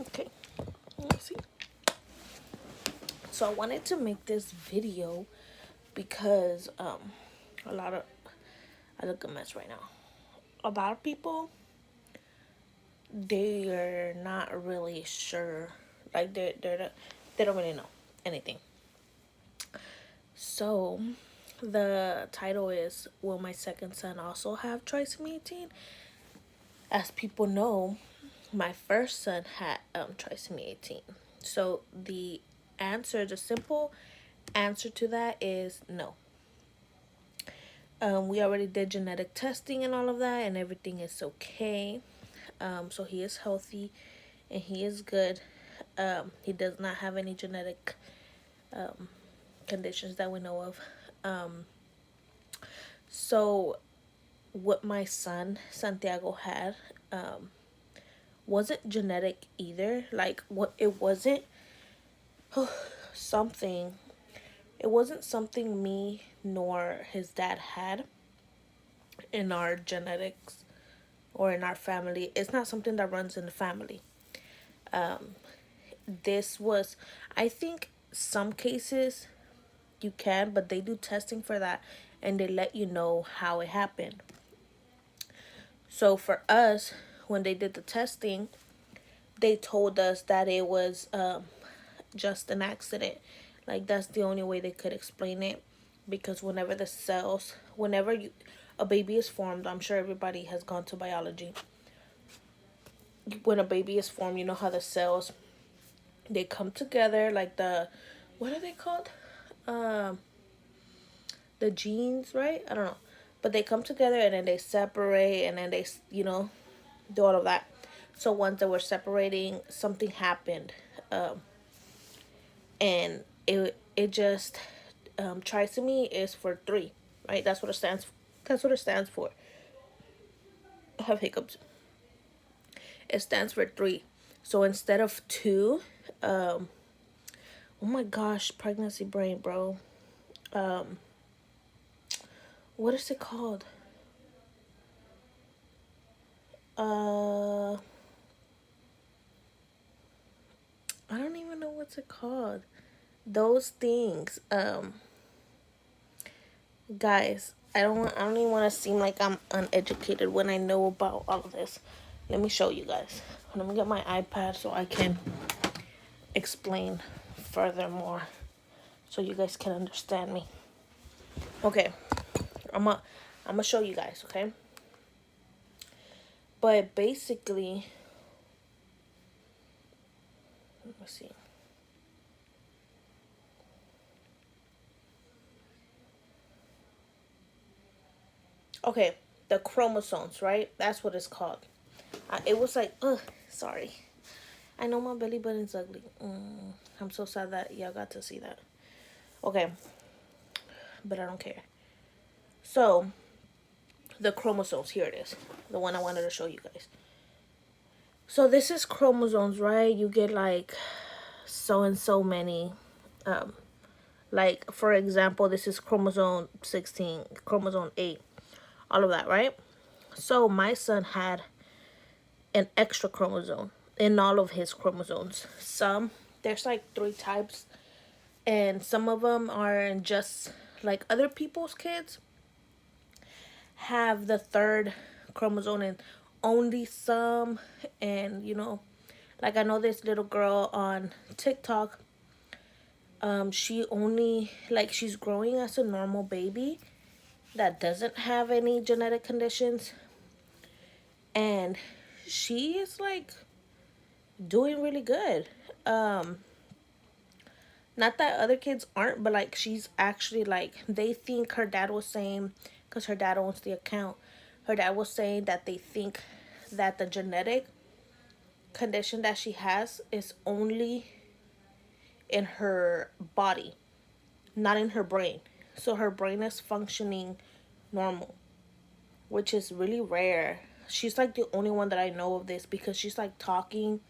Okay, let's see. So I wanted to make this video because a lot of I look a mess right now. A lot of people, they are not really sure, like they don't really know anything. So the title is, will my second son also have trisomy 18? As people know, my first son had trisomy 18. So the simple answer to that is no. We already did genetic testing and all of that, and everything is okay. So he is healthy and he is good. He does not have any genetic conditions that we know of. So what my son Santiago had wasn't genetic either. Like, what it wasn't something. It wasn't something me nor his dad had in our genetics or in our family. It's not something that runs in the family. This was, I think, some cases you can, but they do testing for that and they let you know how it happened. So for us, when they did the testing, they told us that it was just an accident. Like, that's the only way they could explain it, because whenever a baby is formed, I'm sure everybody has gone to biology. When a baby is formed, you know how the cells, they come together, like what are they called? Um, the genes, right? I don't know, but they come together and then they separate, and then they, do all of that. So once they were separating, something happened, and it just trisomy is for three, right? That's what it stands. That's what it stands for. I have hiccups. It stands for three. So instead of two, oh my gosh, pregnancy brain, bro. Um, what is it called? I don't even know what's it called. Those things. Guys, I don't even want to seem like I'm uneducated when I know about all of this. Let me show you guys. Let me get my iPad so I can explain furthermore, so you guys can understand me. Okay, I'm gonna show you guys, okay? But basically, let me see. Okay, the chromosomes, right? That's what it's called. It was like, ugh, sorry. I know my belly button's ugly. I'm so sad that y'all got to see that. Okay, but I don't care. So, the chromosomes, here it is. The one I wanted to show you guys. So this is chromosomes, right? You get like so and so many. Like, for example, this is chromosome 16, chromosome 8, all of that, right? So my son had an extra chromosome in all of his chromosomes. There's like three types, and some of them are just like other people's kids have the third chromosome, and only some. And like, I know this little girl on TikTok, she only, like, she's growing as a normal baby that doesn't have any genetic conditions, and she is like doing really good. Not that other kids aren't, but like, she's actually, like, they think, her dad was saying, because her dad owns the account, her dad was saying that they think that the genetic condition that she has is only in her body, not in her brain. So her brain is functioning normal, which is really rare. She's like the only one that I know of this, because she's like talking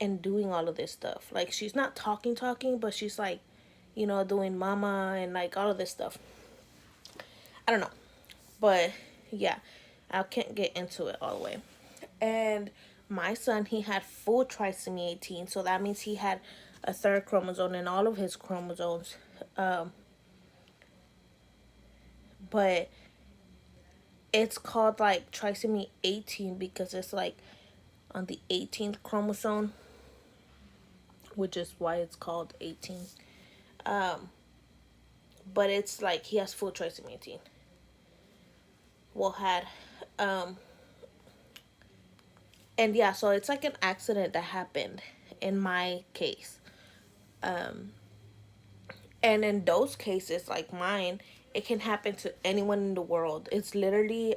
and doing all of this stuff. Like, she's not talking, but she's like, doing mama and like all of this stuff. I don't know. But yeah, I can't get into it all the way. And my son, he had full trisomy 18, so that means he had a third chromosome in all of his chromosomes. Um, but it's called like trisomy 18 because it's like on the 18th chromosome, which is why it's called 18. Um, but it's like he has full trisomy 18. Well, had. Um, and yeah, so it's like an accident that happened in my case. Um, and in those cases, like mine, it can happen to anyone in the world. It's literally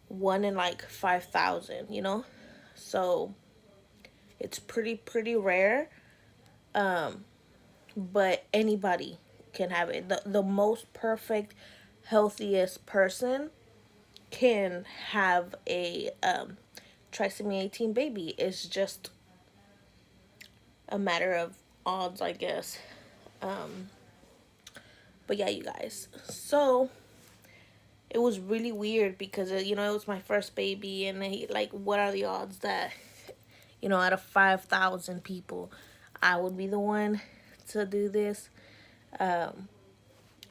one in like 5,000, you know? So it's pretty rare. Um, but anybody can have it. The most perfect, healthiest person can have a trisomy 18 baby. It's just a matter of odds, I guess. Um, but yeah, you guys. So it was really weird because you know, it was my first baby, and like, what are the odds that, you know, out of 5,000 people, I would be the one to do this? Um,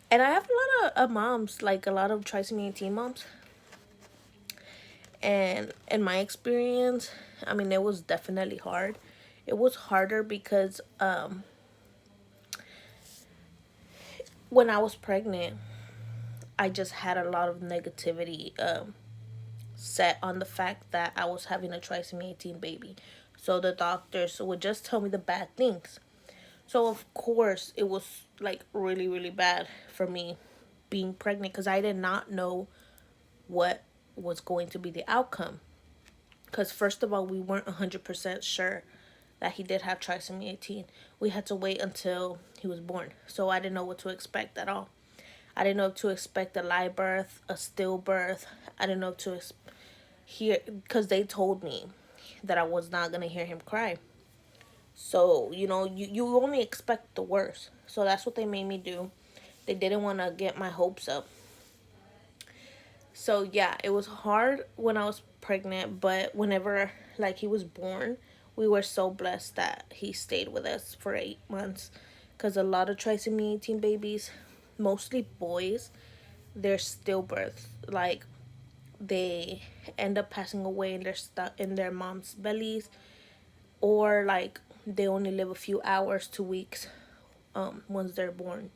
and I have a lot of moms, like a lot of trisomy 18 moms. And in my experience, I mean, it was definitely hard. It was harder because when I was pregnant, I just had a lot of negativity set on the fact that I was having a trisomy 18 baby. So the doctors would just tell me the bad things. So of course it was like really bad for me being pregnant because I did not know what was going to be the outcome. Because first of all, we weren't 100% sure that he did have trisomy 18. We had to wait until he was born. So I didn't know what to expect at all. I didn't know what to expect: a live birth, a stillbirth. I didn't know what to hear, because they told me that I was not going to hear him cry. So, you know, you only expect the worst. So that's what they made me do. They didn't want to get my hopes up. So yeah, it was hard when I was pregnant, but whenever like he was born, we were so blessed that he stayed with us for 8 months. Because a lot of trisomy 18 babies, mostly boys, they're stillbirths. Like, they end up passing away in their mom's bellies, or like they only live a few hours to weeks once they're born.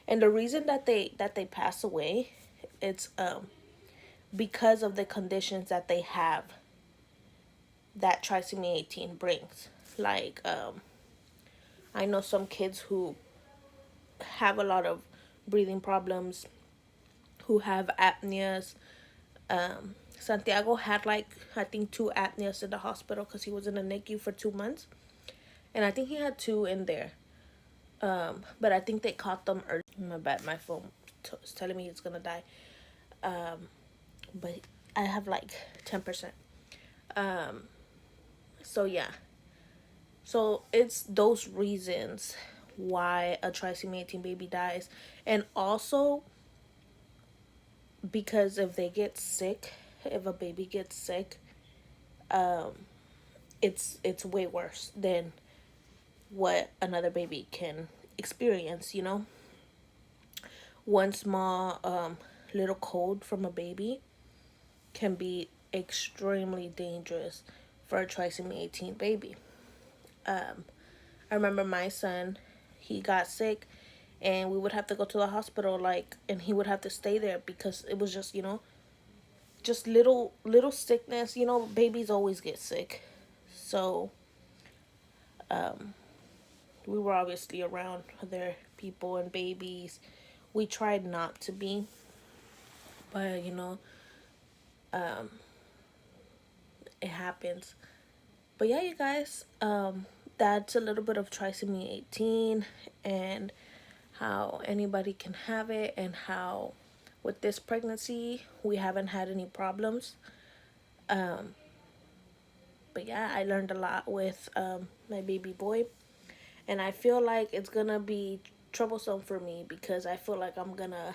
And the reason that they pass away, it's because of the conditions that they have that trisomy 18 brings. Like, I know some kids who have a lot of breathing problems, who have apneas. Santiago had like, I think, 2 apneas in the hospital because he was in a NICU for 2 months, and I think he had 2 in there. But I think they caught them early. My bad, my phone is telling me it's gonna die. But I have like 10%. So yeah, so it's those reasons why a trisomy 18 baby dies, and also because if they get sick, if a baby gets sick, it's way worse than what another baby can experience. You know, one small little cold from a baby can be extremely dangerous for a trisomy 18 baby. I remember my son, he got sick, and we would have to go to the hospital, like, and he would have to stay there because it was just, you know, just little sickness. You know, babies always get sick. So we were obviously around other people and babies. We tried not to be, but you know, it happens. But yeah, you guys, that's a little bit of trisomy 18 and how anybody can have it, and how with this pregnancy we haven't had any problems. But yeah, I learned a lot with my baby boy, and I feel like it's gonna be troublesome for me because I feel like I'm gonna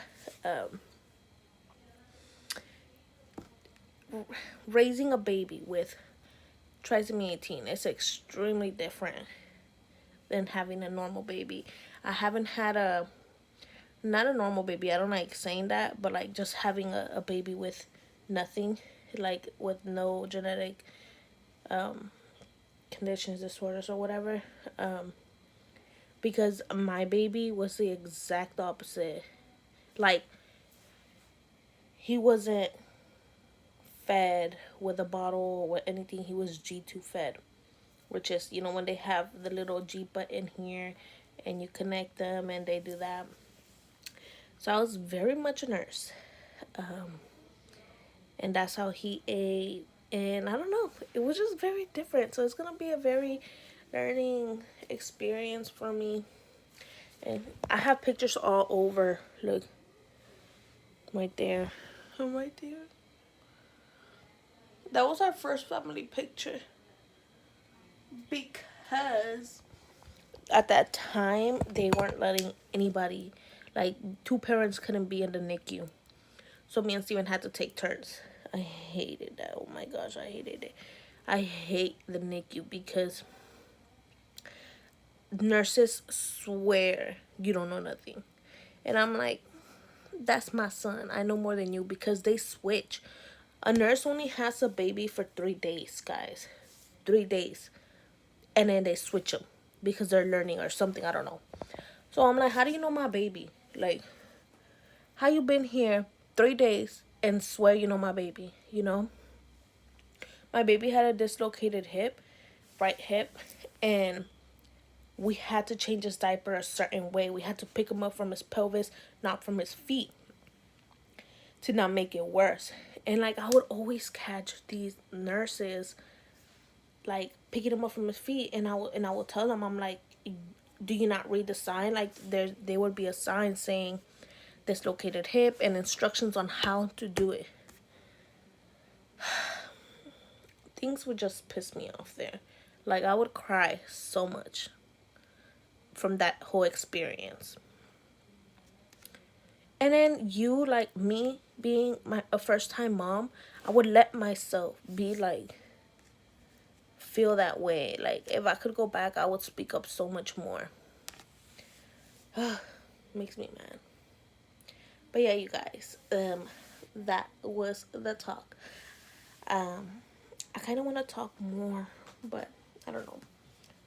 raising a baby with trisomy 18 is extremely different than having a normal baby. I haven't had not a normal baby. I don't like saying that, but like just having a baby with nothing, like with no genetic conditions, disorders, or whatever. Because my baby was the exact opposite. Like, he wasn't fed with a bottle or with anything. He was G2 fed, which is, when they have the little G button here and you connect them and they do that. So I was very much a nurse. And that's how he ate. And I don't know, it was just very different. So it's going to be a very learning experience for me. And I have pictures all over. Look, right there. I'm right there. That was our first family picture. Because at that time, they weren't letting anybody, like, two parents couldn't be in the NICU. So me and Steven had to take turns. I hated that. Oh my gosh, I hated it. I hate the NICU because nurses swear you don't know nothing. And I'm like, that's my son. I know more than you, because they switch. A nurse only has a baby for 3 days, guys. 3 days. And then they switch them because they're learning or something. I don't know. So I'm like, how do you know my baby? Like, how you been here 3 days and swear you know my baby? My baby had a dislocated hip, right hip, and we had to change his diaper a certain way. We had to pick him up from his pelvis, not from his feet, to not make it worse. And like, I would always catch these nurses like picking him up from his feet, and I will tell them, I'm like, do you not read the sign? Like, there would be a sign saying dislocated hip and instructions on how to do it. Things would just piss me off there. Like, I would cry so much from that whole experience. And then you, like me, being a first time mom, I would let myself be like, feel that way. Like, if I could go back, I would speak up so much more. Makes me mad. But yeah, you guys, that was the talk. I kind of want to talk more, but I don't know.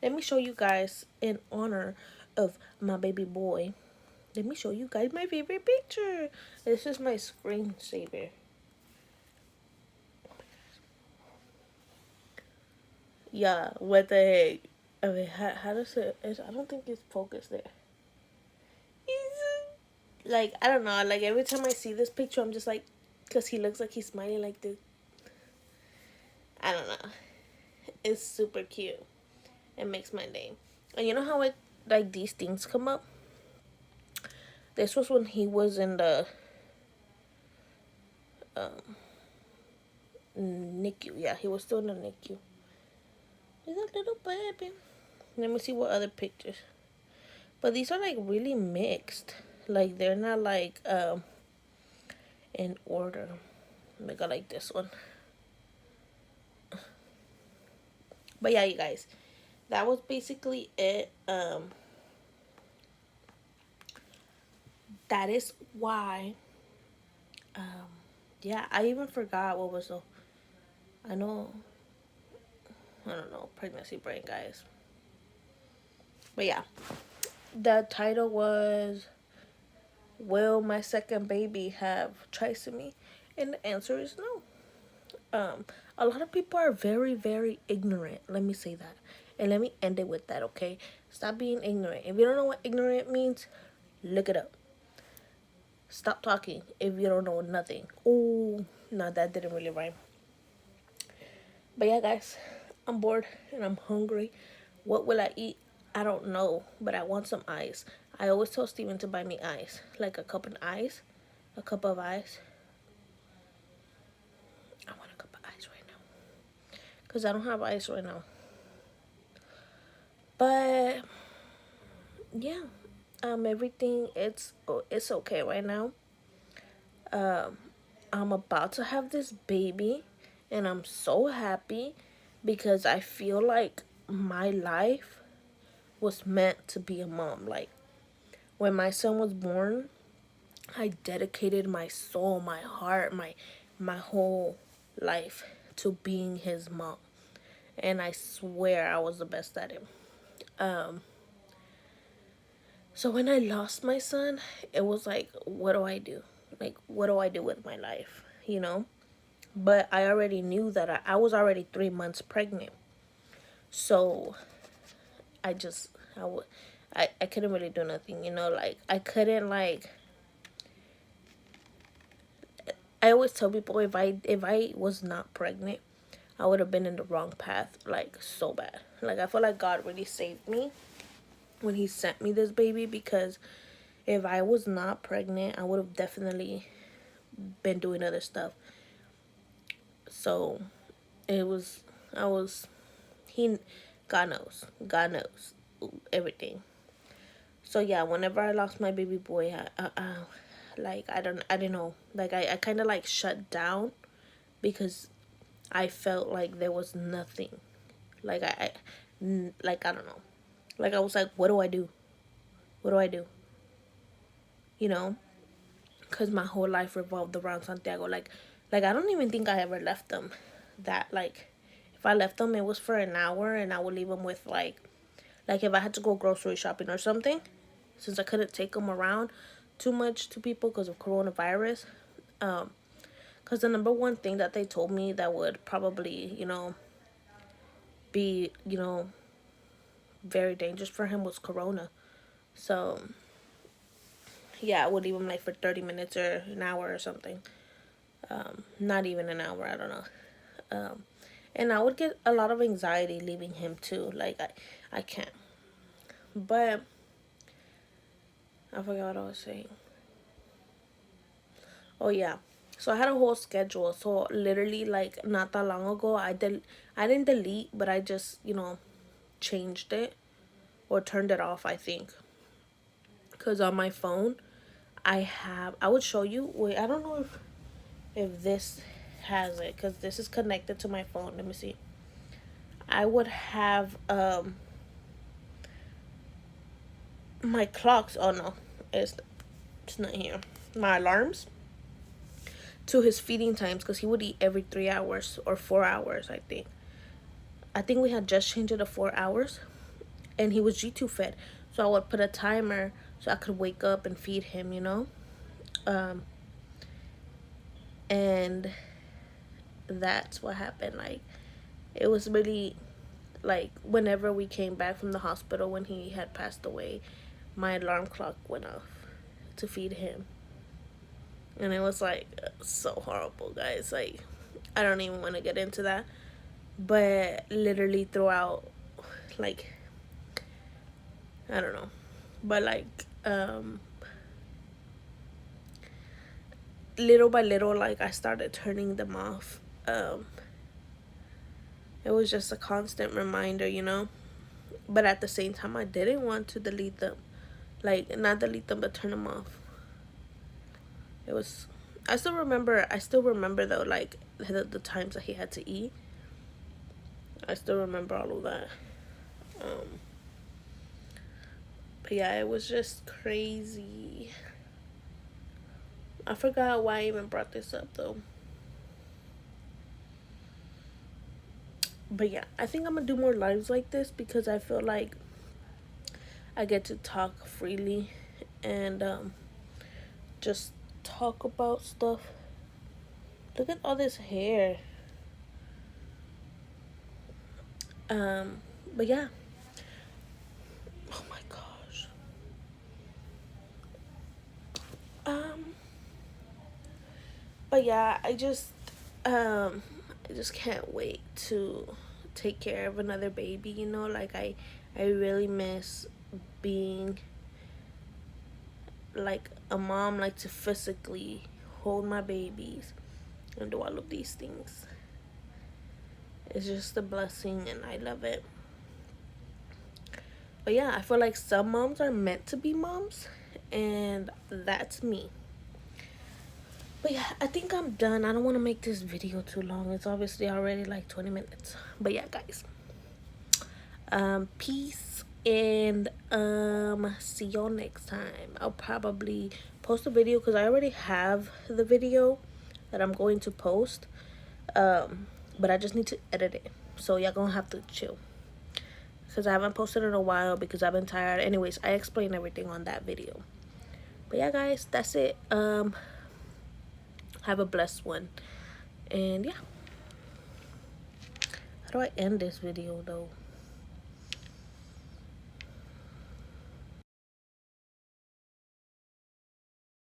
Let me show you guys, in honor of my baby boy, let me show you guys my favorite picture. This is my screensaver. Yeah, what the heck? I mean, how does it? I don't think it's focused there. Like, I don't know. Like, every time I see this picture, I'm just like, because he looks like he's smiling like this. I don't know. It's super cute. It makes my day. And you know how like these things come up? This was when he was in the NICU. Yeah, he was still in the NICU. He's a little baby. Let me see what other pictures. But these are like really mixed. Like, they're not like in order. Like, I like this one. But yeah, you guys, that was basically it. That is why. Yeah, I even forgot what was the. I know. I don't know. Pregnancy brain, guys. But yeah, the title was, "Will my second baby have trisomy?" And the answer is no. A lot of people are very, very ignorant. Let me say that. And let me end it with that, okay? Stop being ignorant. If you don't know what ignorant means, look it up. Stop talking if you don't know nothing. Oh, no, that didn't really rhyme. But yeah, guys, I'm bored and I'm hungry. What will I eat? I don't know, but I want some ice. I always tell Steven to buy me ice. Like a cup of ice. A cup of ice. I want a cup of ice right now. Because I don't have ice right now. But yeah, everything it's okay right now. I'm about to have this baby, And I'm so happy because I feel like my life was meant to be a mom. Like, when my son was born, I dedicated my soul, my heart, my whole life to being his mom. And I swear I was the best at it. So when I lost my son, it was like, what do I do? Like, what do I do with my life? You know? But I already knew that I was already 3 months pregnant. So I just, I couldn't really do nothing, you know? Like, I couldn't, like, I always tell people if I was not pregnant, I would have been in the wrong path, like, so bad. Like, I feel like God really saved me when he sent me this baby, because if I was not pregnant, I would have definitely been doing other stuff. So it was, I was, he, God knows everything. So yeah, whenever I lost my baby boy, like, I didn't know, like, I kind of like shut down, because I felt like there was nothing, like, like, I don't know, like, I was like, what do I do? What do I do? You know, because my whole life revolved around Santiago. Like, I don't even think I ever left them. That, like, if I left them, it was for an hour, and I would leave them with, like if I had to go grocery shopping or something, since I couldn't take them around too much to people because of coronavirus. Because the number one thing that they told me that would probably, be, very dangerous for him was corona. So yeah, I would leave him like for 30 minutes or an hour or something. Not even an hour, I don't know. And I would get a lot of anxiety leaving him too. Like, I can't. But I forgot what I was saying. Oh yeah. So I had a whole schedule. So literally, like, not that long ago, I didn't delete, but I just, changed it or turned it off, I think. Cuz on my phone, I would show you. Wait, I don't know if this has it, cuz this is connected to my phone. Let me see. I would have my clocks. Oh no. It's not here. My alarms to his feeding times, because he would eat every 3 hours or 4 hours, I think. I think we had just changed it to 4 hours, and he was G2 fed. So I would put a timer so I could wake up and feed him. Um, and that's what happened. Like, it was really, like, whenever we came back from the hospital when he had passed away, my alarm clock went off to feed him. And it was like so horrible, guys. Like, I don't even want to get into that. But literally throughout, like, I don't know. But like, little by little, like, I started turning them off. It was just a constant reminder. But at the same time, I didn't want to delete them. Like, not delete them, but turn them off. It was, I still remember though, like, the times that he had to eat. I still remember all of that. But yeah, it was just crazy. I forgot why I even brought this up though. But yeah, I think I'm gonna do more lives like this, because I feel like I get to talk freely and just talk about stuff. Look at all this hair. But yeah. Oh my gosh. But yeah, I just can't wait to take care of another baby. Like, I really miss being like a mom, like, to physically hold my babies and do all of these things. It's just a blessing, and I love it. But yeah, I feel like some moms are meant to be moms, and that's me. But yeah, I think I'm done. I don't want to make this video too long. It's obviously already like 20 minutes. But yeah, guys. Peace, and see y'all next time. I'll probably post a video because I already have the video that I'm going to post. But I just need to edit it. So y'all gonna have to chill. Because I haven't posted in a while because I've been tired. Anyways, I explained everything on that video. But yeah, guys, that's it. Have a blessed one. And yeah. How do I end this video though?